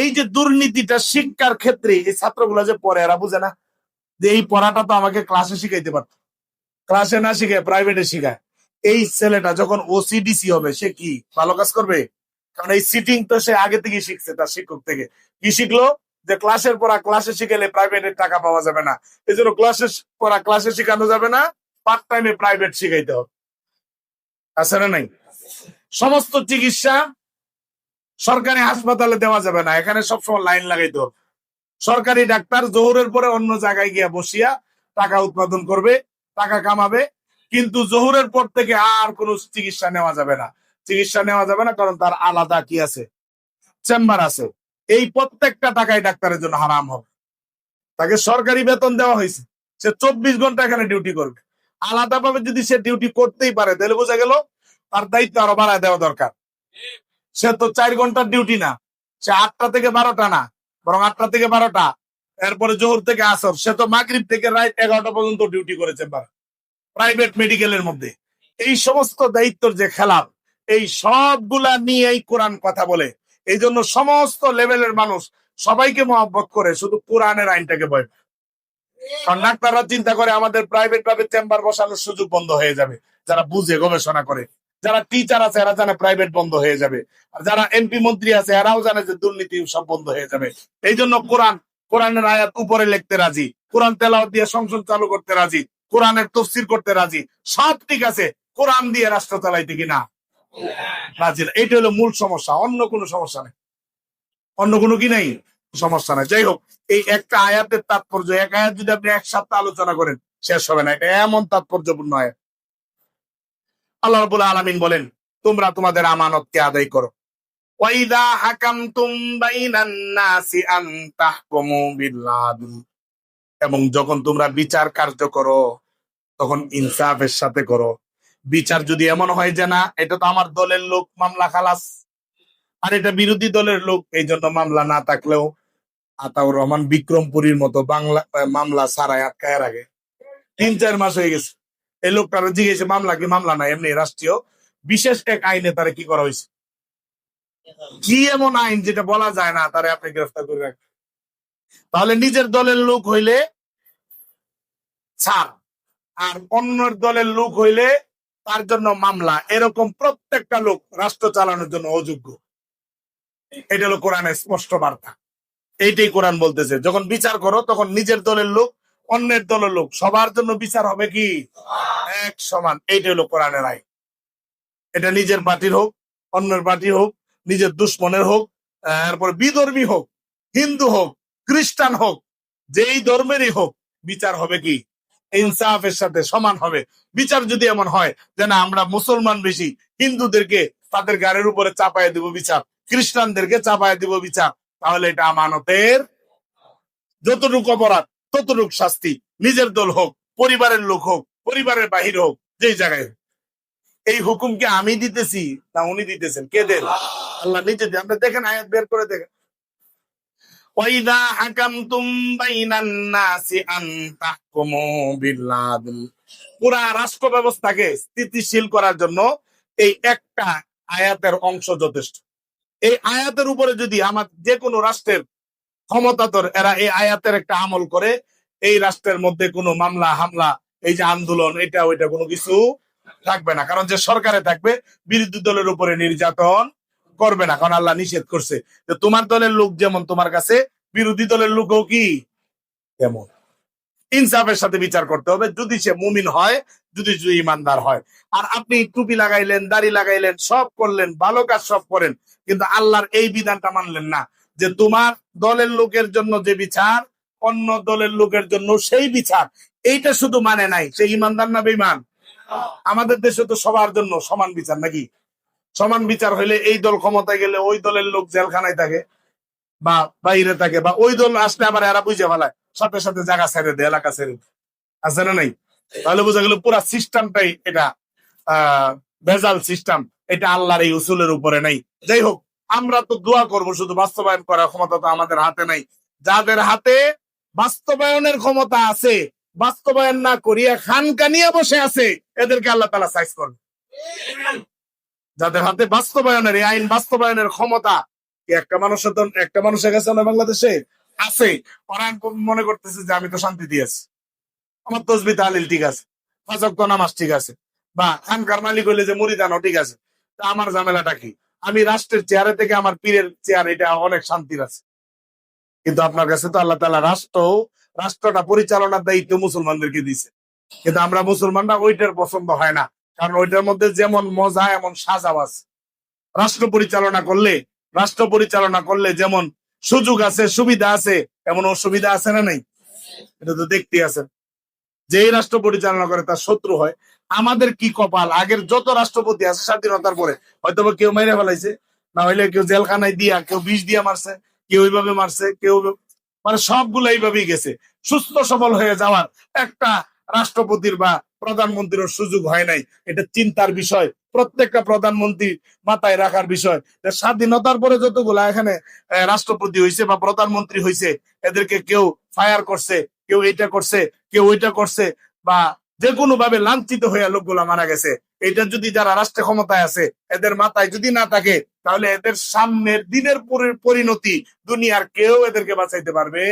এই যে দুর্নীতিটা শিক্ষার ক্ষেত্রে এই ছাত্রগুলো যে পড়ে এরা বুঝে না যে এই পড়াটা তো আমাকে ক্লাসে শিখাইতে পারতো, ক্লাসে না শিখায় প্রাইভেটে শিখায়। এই ছেলেটা যখন ওসিডিসি হবে সে কি ভালো কাজ করবে? কারণ এই সিটিং তো সে আগে থেকে শিখছে তার শিক্ষক থেকে। কি শিখলো? যে ক্লাসের পড়া ক্লাসে শিখালে প্রাইভেটের টাকা পাওয়া যাবে না, এই জন্য ক্লাসের পড়া ক্লাসে শিখানো যাবে না, পার্ট টাইমে প্রাইভেট শিখাইতে হবে। আছে না নাই? সমস্ত চিকিৎসা সরকারি হাসপাতালে দেওয়া যাবে না, এখানে সবসময় লাইন লাগাইতে হবে। সরকারি ডাক্তার জোহরের পরে অন্য জায়গায় গিয়া বসিয়া টাকা উৎপাদন করবে, টাকা কামাবে, কিন্তু জোহরের পর থেকে আর কোনো চিকিৎসা নেওয়া যাবে না। চিকিৎসা নেওয়া যাবে না কারণ তার আলাদা কি আছে, চেম্বার আছে। এই প্রত্যেকটা টাকাই ডাক্তারের জন্য হারাম হবে। তাকে সরকারি বেতন দেওয়া হয়েছে, সে 24 ঘন্টা এখানে ডিউটি করবে। আলাদা ভাবে যদি সে ডিউটি করতেই পারে তাহলে বোঝা গেল তার দায়িত্ব আরো বাড়ায় দেওয়া দরকার। সে তো 4 ঘন্টার ডিউটি না, সে 8টা থেকে 12টা না, বরং 8টা থেকে 12টা, এরপরে জোহর থেকে আসর, সে তো মাগরিব থেকে রাত 11টা পর্যন্ত ডিউটি করেছে প্রাইভেট মেডিকেলের মধ্যে। এই সমস্ত দায়িত্বের যে খেলাপ, এই সবগুলা নিয়ে এই কোরআন কথা বলে। এই জন্য সমস্ত লেভেলের মানুষ সবাইকে মহব্বত করে, শুধু কোরআনের আইনটাকে ভয় পায়। কারণ ডাক্তাররা চিন্তা করে আমাদের প্রাইভেট ভাবে চেম্বার বসানোর সুযোগ বন্ধ হয়ে যাবে। যারা বুঝে গবেষণা করে, যারা টিচার আছে এরা জানে প্রাইভেট বন্ধ হয়ে যাবে, আর যারা এমপি মন্ত্রী আছে এরাও জানে যে দুর্নীতি সব বন্ধ হয়ে যাবে। এই জন্য কোরআনের আয়াত উপরে লিখতে রাজি, কোরআন তেলাওয়াত দিয়ে সংসদ চালু করতে রাজি, কোরআনের তফসির করতে রাজি, সব ঠিক আছে, কোরআন দিয়ে রাষ্ট্র চালাইতে কিনা রাজি না। এটা হলো মূল সমস্যা, অন্য কোনো সমস্যা নেই, অন্য কোনো কি নেই সমস্যা নাই। যাই হোক, এই একটা আয়াতের তাৎপর্য, এক আয়াত যদি আপনি এক সপ্তাহ আলোচনা করেন শেষ হবে না, এটা এমন তাৎপর্যপূর্ণ আয়াত। আল্লাহ রাব্বুল আলামিন বলেন, তোমরা তোমাদের আমানতকে আদায় করো। ওয়াইদা হাকামতুম বাইনান নাসি আন তাহকুমু বিল আদল, এবং যখন তোমরা বিচার কার্য করো তখন ইনসাফের সাথে করো। বিচার যদি এমন হয় যে না এটা তো আমার দলের লোক, মামলা খালাস, আর এটা বিরোধী দলের লোক, এই জন্য মামলা না থাকলেও আতাউর রহমান বিক্রমপুরীর মতো বাংলা মামলা ছাড়াই আটকায়ের আগে 3-4 মাস হয়ে গেছে। এই লোকটারা জিজ্ঞেস মামলা কি, মামলা না, এমনি রাষ্ট্রীয় বিশেষ এক আইনে তারা কি করা হয়েছে, কি এমন আইন যেটা বলা যায় না তারা আপনি গ্রেফতার করে রাখেন। তাহলে নিজের দলের লোক হইলে ছাড়, আর অন্যের দলের লোক হইলে তার জন্য মামলা। এরকম প্রত্যেকটা লোক রাষ্ট্র চালানোর জন্য অযোগ্য। এটা হলো কোরআনের স্পষ্ট বার্তা। এইটাই কোরআন বলতেছে, যখন বিচার করো তখন নিজের দলের লোক, অন্যের দলের লোক, সবার জন্য বিচার হবে কি এক সমান। এইটা হলো কোরআনের আইন। এটা নিজের পার্টির হোক, অন্যের পার্টি হোক, নিজের দুশ্মনের হোক, এরপর বিধর্মী হোক, হিন্দু হোক, খ্রিস্টান হোক, যেই ধর্মেরই হোক, বিচার হবে কি ইনসাফের সাথে সমান হবে। বিচার যদি এমন হয় যে না আমরা মুসলমান বেশি, হিন্দুদেরকে তাদের গাড়ির উপরে চাপায় দিব বিচার, খ্রিস্টানদেরকে চাপায় দিব বিচার, তাহলে এটা আমানতের যতটুকু অপরাধ ততটুকু শাস্তি। নিজের দল হোক, পরিবারের লোক হোক, পরিবারের বাহির হোক, যেই জায়গায় হোক। এই হুকুম কি আমি দিতেছি না উনি দিতেছেন? কে দেন? আল্লাহ নিজে দেন। আপনি দেখেন, আয়াত বের করে দেখেন। ওয়াইদা হাকামতুম বাইনান নাসি আন তাহকুমু বিল আদল, পুরা রাষ্ট্র ব্যবস্থাকে স্থিতিশীল করার জন্য এই একটা আয়াতের অংশ যথেষ্ট। এই আয়াতের উপরে যদি আমার যে কোনো রাষ্ট্রের ক্ষমতাধর এরা এই আয়াতের একটা আমল করে, এই রাষ্ট্রের মধ্যে কোনো মামলা হামলা, এই যে আন্দোলন, এটা ওইটা কোনো কিছু থাকবে না। কারণ যে সরকারে থাকবে বিরোধী দলের উপরে নির্যাতন করবে না, কারণ আল্লাহ নিষেধ করছে যে তোমার দলের লোক যেমন তোমার কাছে, বিরোধী দলের লোকও কি তেমন। ইনসাফের সাথে বিচার করতে হবে, যদি সে মুমিন হয়, যদি ইমানদার হয়। আর আপনি টুপি লাগাইলেন, দাড়ি লাগাইলেন, সব করলেন, ভালো কাজ সব করেন, কিন্তু আল্লাহর এই বিধানটা মানলেন না যে তোমার দলের লোকের জন্য যে বিচার অন্য দলের লোকের জন্য সেই বিচার, এইটা শুধু মানে নাই, সে ইমানদার না বেঈমান? আমাদের দেশে তো সবার জন্য সমান বিচার, নাকি? সমান বিচার হইলে এই দল ক্ষমতায় গেলে ওই দলের লোক জেলখানায় থাকে বা বাইরে থাকে, বা ওই দল আসলে আবার এরা বুঝে ফেলায়, সাথে সাথে জায়গা ছেড়ে দেয়, এলাকা ছেড়ে দেয়। আছে না নাই? তাহলে বোঝা গেল পুরা সিস্টেমটাই এটা ভেজাল সিস্টেম, এটা আল্লাহর এই উসুলের উপরে নাই। যাই হোক, আমরা তো দোয়া করবো, শুধু বাস্তবায়ন করার ক্ষমতা তো আমাদের হাতে নাই। যাদের হাতে বাস্তবায়নের ক্ষমতা আছে, বাস্তবায়ন না করিয়া খানকা নিয়ে বসে আছে, এদেরকে আল্লাহ তাআলা সাইজ করবে। যাদের হাতে বাস্তবায়নের, এই আইন বাস্তবায়নের ক্ষমতা, কি একটা মানুষের কাছে না বাংলাদেশে আছে? ওরা মনে করতেছে যে আমি তো শান্তি দিয়েছি, আমার তসবি তাহলিল ঠিক আছে, পাঁচ ওয়াক্ত নামাজ ঠিক আছে, বা খানকার মালিক হইলে যে মুরিদানো ঠিক আছে, তা আমার ঝামেলাটা কি? আমি রাষ্ট্রের চেয়ারে থেকে আমার পীরের চেয়ার, এটা অনেক শান্তির আছে। কিন্তু আপনার কাছে তো আল্লাহ তাআলা রাষ্ট্রটা পরিচালনার দায়িত্ব মুসলমানদেরকে দিছে, কিন্তু আমরা মুসলমানরা ওইটার পছন্দ হয় না, কারণ ওইটার মধ্যে যেমন মজা এমন সাজাও আছে। রাষ্ট্র পরিচালনা করলে যেমন সুযোগ আছে, সুবিধা আছে, এমন অসুবিধা আছে না নাই? এটা তো দেখতে আছেন। যেই রাষ্ট্র পরিচালনা করে তার শত্রু হয়। আমাদের কি কপাল, আগের যত রাষ্ট্রপতি আছে স্বাধীনতার পরে হয়তো কেউ মেরে ফেলাইছে, না হইলে কেউ জেলখানায় দিয়া, কেউ বিষ দিয়া মারছে, কেউ ওইভাবে মারছে, কেউ মানে সবগুলো এইভাবেই গেছে। সুস্থ সবল হয়ে যাওয়ার একটা রাষ্ট্রপতির বা প্রধানমন্ত্রীর সুযোগ হয় নাই। এটা চিন্তার বিষয়, প্রত্যেকটা প্রধানমন্ত্রী মাথায় রাখার বিষয়। স্বাধীনতার পরে যতগুলা এখানে রাষ্ট্রপতি হয়েছে বা প্রধানমন্ত্রী হয়েছে, এদেরকে কেউ ফায়ার করছে, কেউ এটা করছে, কেউ ওইটা করছে, বা যে কোনো ভাবে লাঞ্ছিত হয়ে লোকগুলা মারা গেছে। এটা যদি যারা রাষ্ট্র ক্ষমতায় আছে এদের মাথায় যদি না থাকে, তাহলে এদের সামনের দিনের পরিণতি দুনিয়ার কেউ এদেরকে বাঁচাইতে পারবে।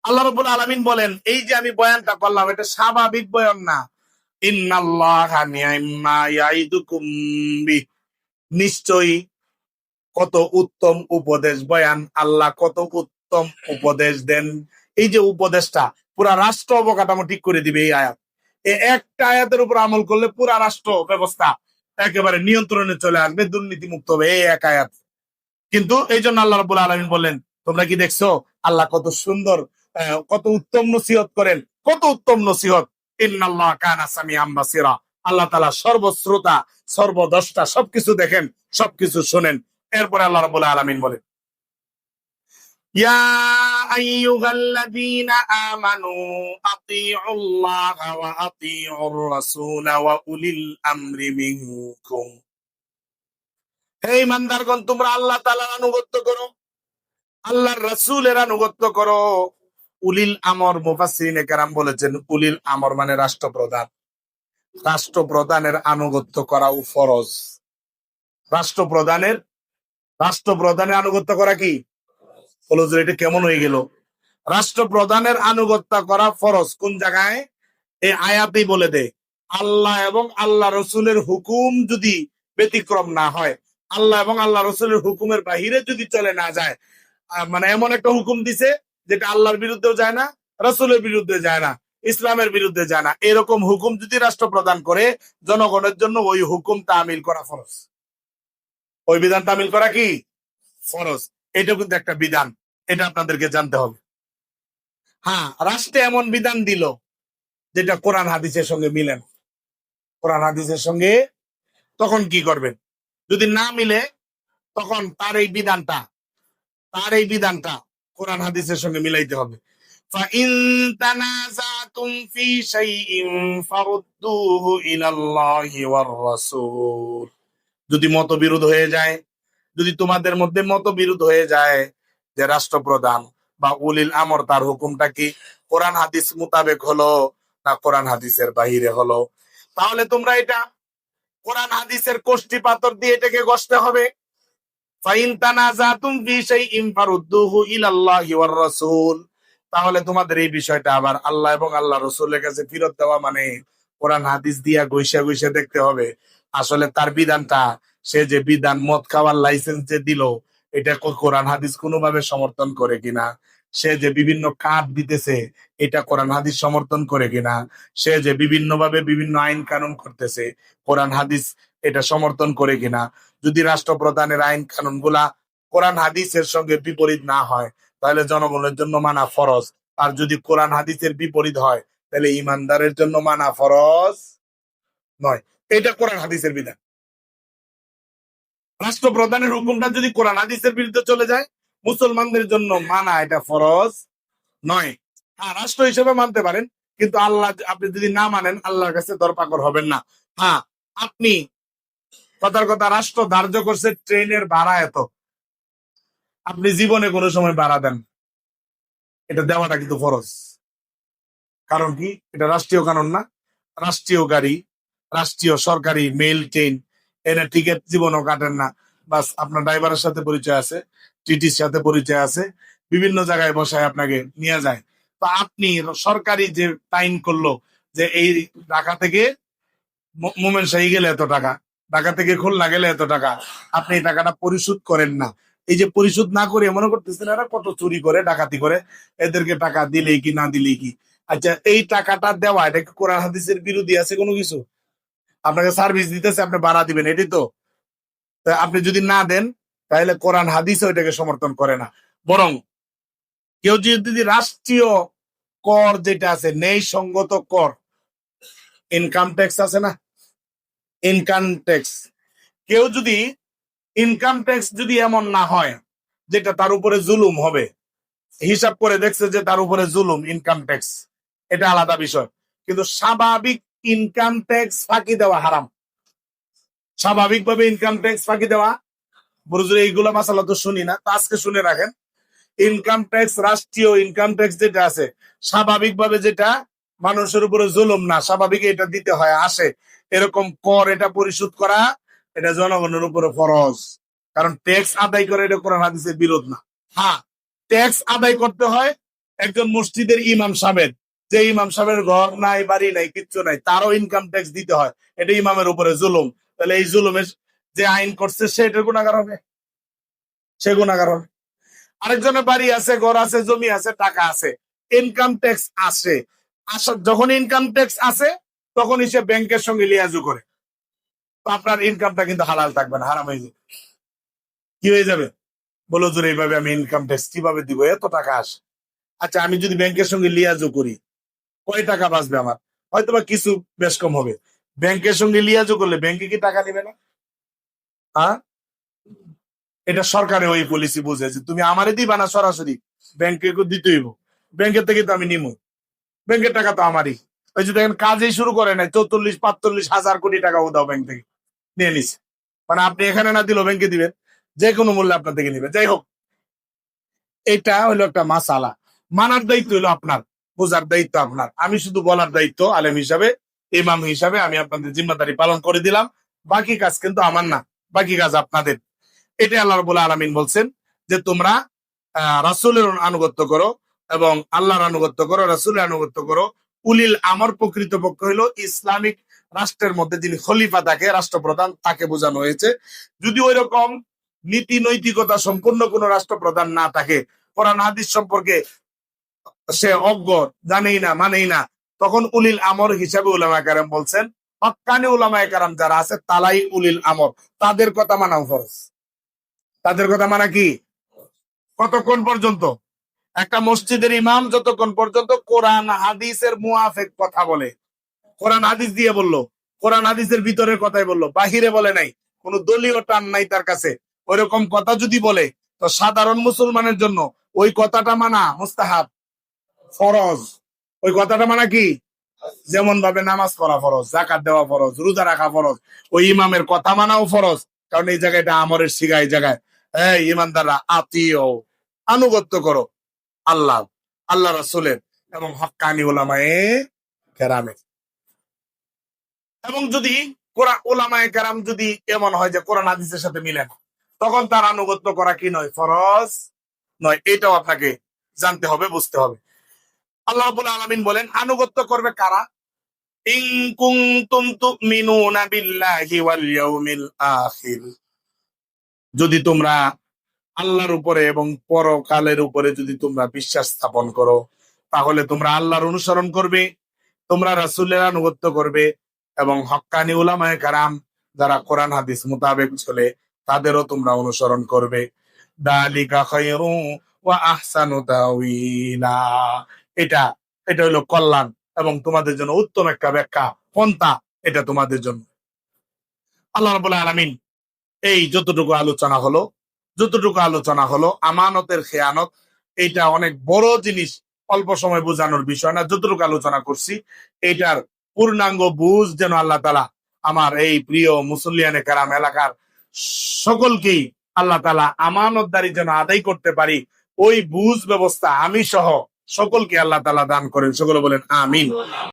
আল্লাহ রাব্বুল আলামিন বলেন, এই যে আমি বয়ানটা করলাম এটা স্বাভাবিক বয়ান না। ইন্নাল্লাহা নি'মা ইয়াইদুকুম বিহি, নিশ্চয়ই কত উত্তম উপদেশ বয়ান, আল্লাহ কত উত্তম উপদেশ দেন। এই যে উপদেশটা পুরা রাষ্ট্র অবকাঠামো ঠিক করে দিবে এই আয়াত। এই একটা আয়াতের উপর আমল করলে পুরা রাষ্ট্র ব্যবস্থা একেবারে নিয়ন্ত্রণে চলে আসবে, দুর্নীতি মুক্ত হবে এই এক আয়াত। কিন্তু এই জন্য আল্লাহ রাব্বুল আলামিন বললেন, তোমরা কি দেখছো আল্লাহ কত সুন্দর, কত উত্তম নসিহত করেন, কত উত্তম নসিহত। ইন্নাল্লাহ কানা সামিআম বাসীরা, আল্লাহ তাআলা সর্বশ্রোতা, সর্বদ্রষ্টা, সবকিছু দেখেন, সবকিছু শোনেন। এরপরে আল্লাহ রাব্বুল আলামিন বলেন, ইয়া আইয়ুহাল্লাযীনা আমানু আতিউল্লাহা ওয়া আতিউর রাসূলা ওয়া উলিল আমরি মিনকুম। হে ঈমানদারগণ, তোমরা আল্লাহ তাআলার আনুগত্য করো, আল্লাহর রাসূলের আনুগত্য করো। উলিল আমর, মুফাসসিরিনে কেরাম বলেছেন উলিল আমর মানে রাষ্ট্রপ্রধান। রাষ্ট্রপ্রধানের আনুগত্য করাও ফরজ। রাষ্ট্রপ্রধানের আনুগত্য করা কি হলো? যে এটা কেমন হয়ে গেল? রাষ্ট্রপ্রধানের আনুগত্য করা ফরজ কোন জায়গায়? এই আয়াতেই বলে দেয়, আল্লাহ এবং আল্লাহ রসুলের হুকুম যদি ব্যতিক্রম না হয়, আল্লাহ এবং আল্লাহ রসুলের হুকুমের বাহিরে যদি চলে না যায়, মানে এমন একটা হুকুম দিছে যেটা আল্লাহর বিরুদ্ধেও যায় না, রসুলের বিরুদ্ধে যায় না, ইসলামের বিরুদ্ধে যায় না, এরকম হুকুম যদি রাষ্ট্রপ্রধান করে, জনগণের জন্য ওই হুকুম তামিল করা ফরজ। ওই বিধান তামিল করা কি ফরজ। এটা কিন্তু একটা বিধান, এটা আপনাদেরকে জানতে হবে। হ্যাঁ, রাষ্ট্রে এমন বিধান দিল যেটা কোরআন হাদিসের সঙ্গে মিলে না, কোরআন হাদিসের সঙ্গে, তখন কি করবেন? যদি না মিলে, তখন তার এই বিধানটা কোরআন হাদিসের সঙ্গে মিলাইতে হবে। فَإِن تَنَازَعْتُمْ فِي شَيْءٍ فَرُدُّوهُ إِلَى اللَّهِ وَالرَّسُولِ। যদি মতবিরোধ হয়ে যায়, যদি তোমাদের মধ্যে মতবিরোধ হয়ে যায় যে রাষ্ট্রপ্রধান বা উলিল আমর তার হুকুমটা কি কোরআন হাদিস মোতাবেক হলো না কোরআন হাদিসের বাহিরে হলো, তাহলে তোমরা এটা কোরআন হাদিসের কোষ্ঠী পাথর দিয়ে এটাকে গসতে হবে। ফাইন তানাজাতুম ফি শাইইন ফারুদ্দুহু ইলাল্লাহি ওয়ার রাসূল, তাহলে তোমাদের এই বিষয়টা আবার আল্লাহ এবং আল্লাহ রাসূলের কাছে ফেরত দেওয়া, মানে কোরআন হাদিস দিয়া গৈসা দেখতে হবে আসলে তার বিধানটা, সে যে বিধান মদ খাওয়ার লাইসেন্স যে দিল, এটা কোরআন হাদিস কোনোভাবে সমর্থন করে কিনা, সে যে বিভিন্ন কার্ড দিতেছে এটা কোরআন হাদিস সমর্থন করে কিনা, সে যে বিভিন্ন ভাবে বিভিন্ন আইন কানুন করতেছে কোরআন হাদিস এটা সমর্থন করে কিনা। যদি রাষ্ট্রপ্রধানের আইন কানুন গুলা কোরআন হাদিসের সঙ্গে বিপরীত না হয়, তাহলে জনগণের জন্য মানা ফরজ। আর যদি কোরআন হাদিসের বিপরীত হয়, তাহলে ইমানদারের জন্য মানা ফরজ নয়। এটা কোরআন হাদিসের বিধান। রাষ্ট্রপ্রধানের হুকুমটা যদি কোরআন হাদিসের বিরুদ্ধে চলে যায়, মুসলমানদের জন্য মানা এটা ফরজ নয়। হ্যাঁ, রাষ্ট্র হিসেবে মানতে পারেন, কিন্তু আল্লাহ আপনি যদি না মানেন, আল্লাহর কাছে দরপাকর হবেন না। হ্যাঁ, আপনি কথার কথা, রাষ্ট্র ধার্য করছে ট্রেনের ভাড়া এত, আপনি জীবনে কোনো সময় ভাড়া দেন, এটা দেওয়াটা কিন্তু ফরজ। কারণ কি? এটা রাষ্ট্রীয় কারণ না? রাষ্ট্রীয় গাড়ি, রাষ্ট্রীয় সরকারি মেইল ট্রেন, এর টিকিট জীবনও কাটেন না, বাস আপনার ড্রাইভারের সাথে পরিচয় আছে, টিটির সাথে পরিচয় আছে, বিভিন্ন জায়গায় বসায় আপনাকে নিয়ে যায়। তো আপনি সরকারি যে টাইম করলো যে এই ঢাকা থেকে মোমেনশাহী গেলে এত টাকা, ঢাকা থেকে খুলনা গেলে এত টাকা, আপনি এই টাকাটা পরিশোধ করেন না। এই যে পরিশোধ না করে মনে করতেছেন এরা কত চুরি করে ডাকাতি করে, এদেরকে টাকা দিলেই কি না দিলেই কি। আচ্ছা, এই টাকাটা দেওয়া এটা কি কোরআন হাদিসের বিরোধী আছে কোনো কিছু? আপনাকে সার্ভিস দিতেছে, আপনি ভাড়া দিবেন, এটাই তো। তা আপনি যদি না দেন তাহলে কোরআন হাদিস ওইটাকে সমর্থন করে না। বরং কেউ যদি রাষ্ট্রীয় কর যেটা আছে, ন্যায় সঙ্গত কর, ইনকাম ট্যাক্স আছে না, ইনকাম ট্যাক্স, কেউ যদি ইনকাম ট্যাক্স যদি এমন না হয় যেটা তার উপরে জুলুম হবে, হিসাব করে দেখছে যে তার উপরে জুলুম ইনকাম ট্যাক্স, এটা আলাদা বিষয়। কিন্তু স্বাভাবিক ইনকাম ট্যাক্স ফাঁকি দেওয়া হারাম। স্বাভাবিকভাবে ইনকাম ট্যাক্স ফাঁকি দেওয়া, বুঝলে এইগুলো মাসালা তো শুনি না, তো আজকে শুনে রাখেন। ইনকাম ট্যাক্স, রাষ্ট্রীয় ইনকাম ট্যাক্স যেটা আছে, স্বাভাবিকভাবে যেটা মানুষের উপরে জুলুম না, স্বাভাবিক এটা দিতে হয় আসে, এরকম কর এটা পরিশোধ করা, এটা জনগণের উপরে ফরজ। কারণ ট্যাক্স আদায় করে এটা কোরআন হাদিসের বিরোধ না। হ্যাঁ, ট্যাক্স আদায় করতে হয় একজন মসজিদের ইমাম সাহেবের, যে ইমাম সাহেবের ঘর নাই, বাড়ি নাই, কিচ্ছু নাই, তারও ইনকাম ট্যাক্স দিতে হয়, এটা ইমামের উপরে জুলুম। তাহলে এই জুলুমের যে আইন করছে সে এটার গুণাগার হবে, সে গুণাগার হবে। আরেকজনের বাড়ি আছে, ঘর আছে, জমি আছে, টাকা আছে, ইনকাম ট্যাক্স আসে, যখন ইনকাম ট্যাক্স আসে তখনই সে ব্যাংকের সঙ্গে লিয়াজু করে, তো আপনার ইনকামটা কিন্তু হালাল থাকবে না, হারাম হয়ে যাবে। কি হয়ে যাবে? বলো জোরে, এইভাবে আমি ইনকাম ট্যাক্স কিভাবে দিব, এত টাকা আসে। আচ্ছা, আমি যদি ব্যাংকের সঙ্গে লিয়াজু করি, কয় টাকা বাঁচবে আমার? হয়তো বা কিছু বেশ কম হবে। ব্যাংকের সঙ্গে লিয়াজু করলে ব্যাংকে কি টাকা নিবে না? হ্যাঁ, এটা সরকারের ওই পলিসি বুঝে যে তুমি আমারে দিবা না সরাসরি, ব্যাংকে দিতে হইব, ব্যাংকের থেকে তো আমি নিমই, ব্যাংকের টাকা তো আমারই। ওই যে দেখেন কাজেই শুরু করে নাই, 44-45 হাজার কোটি টাকা উদাও ব্যাংক থেকে নিয়ে নিছে। মানে আপনি এখানে না দিলেও ব্যাংকে দিবেন, যে কোনো মূল্যে আপনার থেকে নিবে। যাই হোক, এটা হলো একটা মাসালা। মানার দায়িত্ব হলো আপনার, বোঝার দায়িত্ব আপনার, আমি শুধু বলার দায়িত্ব আলেম হিসাবে, ইমাম হিসাবে আমি আপনাদের জিম্মাদারি পালন করে দিলাম। বাকি কাজ কিন্তু আমার না, বাকি কাজ আপনাদের। এটা আল্লাহ রাব্বুল আলামিন বলছেন যে তোমরা রাসূলের আনুগত্য করো এবং আল্লাহর আনুগত্য করো, রাসূলের আনুগত্য করো। উলিল আমর প্রকৃতপক্ষ হলো ইসলামিক রাষ্ট্রের মধ্যে যিনি খলিফা থাকে, রাষ্ট্রপ্রধান, তাকে বোঝানো হয়েছে। যদি ওই রকম নীতি নৈতিকতা সম্পূর্ণ কোন রাষ্ট্রপ্রধান না থাকে, কোরআন হাদিস সম্পর্কে সে অজ্ঞ, জানেই না, মানেই না, তখন উলিল আমর হিসাবে উলামায়ে কেরাম বলছেন, হক্কানি উলামায়ে কেরাম যারা আছে তালাই উলিল আমর, তাদের কথা মানাও ফরজ। তাদের কথা মানা কি? কতক্ষণ পর্যন্ত? একটা মসজিদের ইমাম যতক্ষণ পর্যন্ত কোরআন হাদিসের মুআফিক কথা বলে, কোরআন হাদিস দিয়ে বললো, কোরআন হাদিসের ভিতরের কথাই বললো, বাহিরে বলে নাই, কোন দলীয় টান নাই তার কাছে, ওইরকম কথা যদি বলে, তো সাধারণ মুসলমানের জন্য ওই কথাটা মানা মুস্তাহাব, ফরজ। ওই কথাটা মানা কি? যেমন ভাবে নামাজ পড়া ফরজ, যাকাত দেওয়া ফরজ, রোজা রাখা ফরজ, ওই ইমামের কথা মানাও ফরজ। কারণ এই জায়গাটা আমরের শিখা, এই জায়গায় হ্যাঁ ইমানদাররা আতিও, আনুগত্য করো আল্লাহ, আল্লাহ রাসূলের এবং হক্কানি উলামায়ে কেরামের। এবং যদি উলামায়ে কেরাম যদি এমন হয় যে কোরআন হাদিসের সাথে মিলে না, তখন তার আনুগত্য করা কি নয়? ফরজ নয়। এটাও আপনাকে জানতে হবে, বুঝতে হবে। আল্লাহ রাব্বুল আলামিন বলেন আনুগত্য করবে কারা? ইন কুনতুম তুমিনুনা বিল্লাহি ওয়াল ইয়াউমিল আখির, যদি তোমরা আল্লাহর উপরে এবং পরকালের উপরে যদি তোমরা বিশ্বাস স্থাপন করো, তাহলে তোমরা আল্লাহর অনুসরণ করবে, তোমরা রাসূলের আনুগত্য করবে এবং হক্কানি উলামায়ে কেরাম যারা কোরআন হাদিস মোতাবেক চলে তাদেরও তোমরা অনুসরণ করবে। দালিকা খায়রু ওয়া আহসানু তাউইলা, এটা এটা হলো কল্যাণ এবং তোমাদের জন্য উত্তম একটা ব্যাখ্যা, পন্থা এটা তোমাদের জন্য। আল্লাহ রাব্বুল আলামিন এই যতটুকু আলোচনা হলো আমানতের খেয়ানত, এইটা অনেক বড় জিনিস, অল্প সময় বোঝানোর বিষয় না। যতটুকু আলোচনা করছি এইটার পূর্ণাঙ্গ বুঝ যেন আল্লাহ তাআলা আমার এই প্রিয় মুসল্লিয়ানে কেরাম এলাকার সকলকেই আল্লাহ তাআলা আমানতদারি যেন আদায় করতে পারি, ওই বুঝ ব্যবস্থা আমি সহ সকলকে আল্লাহ তাআলা দান করেন। সকলে বলেন আমিন।